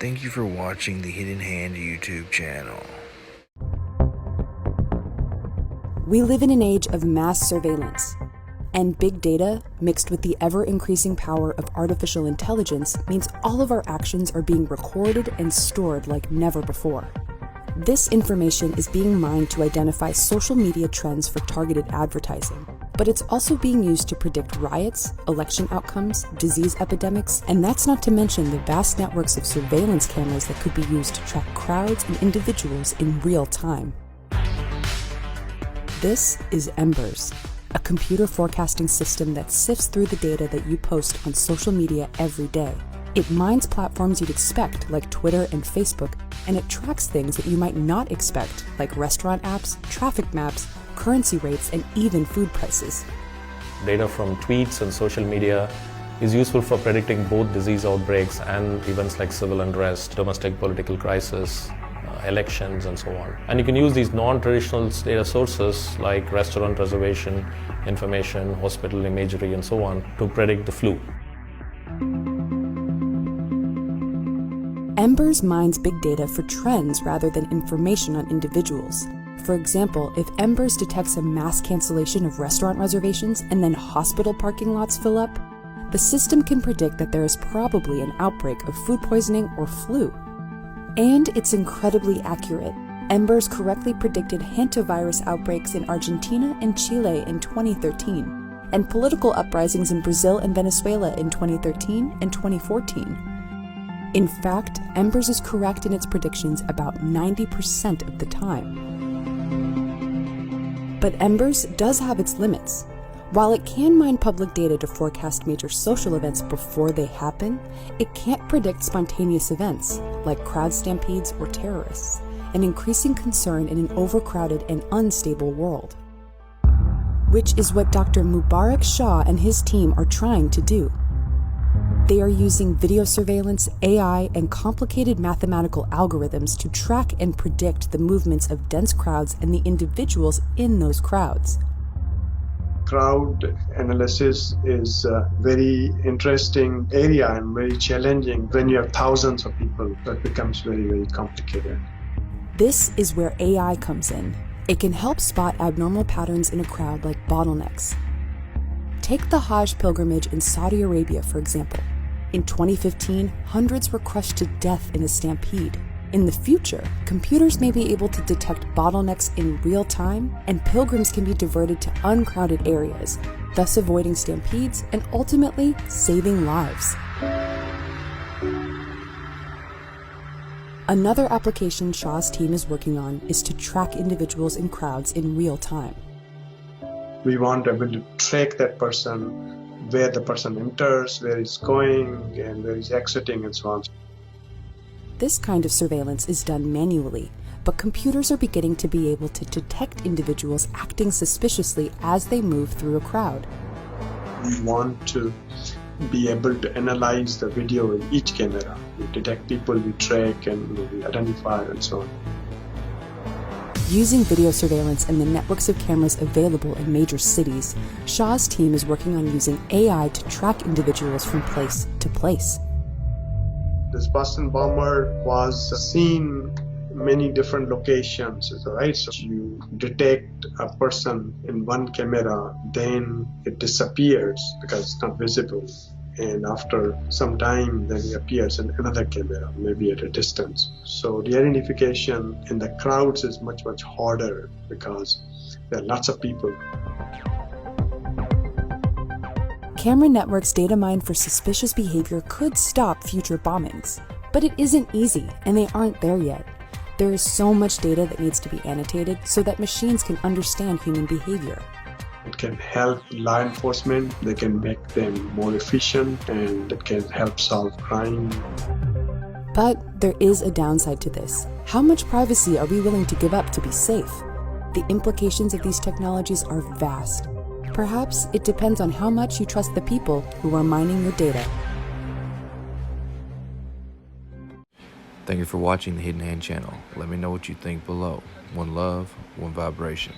Thank you for watching the Hidden Hand YouTube channel. We live in an age of mass surveillance, and big data, mixed with the ever-increasing power of artificial intelligence, means all of our actions are being recorded and stored like never before. This information is being mined to identify social media trends for targeted advertising, but it's also being used to predict riots, election outcomes, disease epidemics, and that's not to mention the vast networks of surveillance cameras that could be used to track crowds and individuals in real time. This is Embers, a computer forecasting system that sifts through the data that you post on social media every day. It mines platforms you'd expect, like Twitter and Facebook, and it tracks things that you might not expect, like restaurant apps, traffic maps, currency rates, and even food prices. Data from tweets and social media is useful for predicting both disease outbreaks and events like civil unrest, domestic political crisis, elections, and so on. And you can use these non-traditional data sources like restaurant reservation information, hospital imagery, and so on to predict the flu. Embers mines big data for trends rather than information on individuals. For example, if Embers detects a mass cancellation of restaurant reservations and then hospital parking lots fill up, the system can predict that there is probably an outbreak of food poisoning or flu. And it's incredibly accurate. Embers correctly predicted hantavirus outbreaks in Argentina and Chile in 2013, and political uprisings in Brazil and Venezuela in 2013 and 2014. In fact, Embers is correct in its predictions about 90% of the time. But Embers does have its limits. While it can mine public data to forecast major social events before they happen, it can't predict spontaneous events, like crowd stampedes or terrorists, an increasing concern in an overcrowded and unstable world. Which is what Dr. Mubarak Shah and his team are trying to do. They are using video surveillance, AI, and complicated mathematical algorithms to track and predict the movements of dense crowds and the individuals in those crowds. Crowd analysis is a very interesting area and very challenging. When you have thousands of people, that becomes very, very complicated. This is where AI comes in. It can help spot abnormal patterns in a crowd like bottlenecks. Take the Hajj pilgrimage in Saudi Arabia, for example. In 2015, hundreds were crushed to death in a stampede. In the future, computers may be able to detect bottlenecks in real time, and pilgrims can be diverted to uncrowded areas, thus avoiding stampedes and ultimately saving lives. Another application Shah's team is working on is to track individuals in crowds in real time. We want to be able to track that person, where the person enters, where he's going, and where he's exiting, and so on. This kind of surveillance is done manually, but computers are beginning to be able to detect individuals acting suspiciously as they move through a crowd. We want to be able to analyze the video in each camera. We detect people, we track, and we identify, and so on. Using video surveillance and the networks of cameras available in major cities, Shah's team is working on using AI to track individuals from place to place. This Boston bomber was seen many different locations, right? So you detect a person in one camera, then it disappears because it's not visible. And after some time, then it appears in another camera, maybe at a distance. So the identification in the crowds is much, much harder because there are lots of people. Camera networks data mined for suspicious behavior could stop future bombings. But it isn't easy, and they aren't there yet. There is so much data that needs to be annotated so that machines can understand human behavior. It can help law enforcement, they can make them more efficient, and it can help solve crime. But there is a downside to this. How much privacy are we willing to give up to be safe? The implications of these technologies are vast. Perhaps it depends on how much you trust the people who are mining your data. Thank you for watching the Hidden Hand channel. Let me know what you think below. One love, one vibration.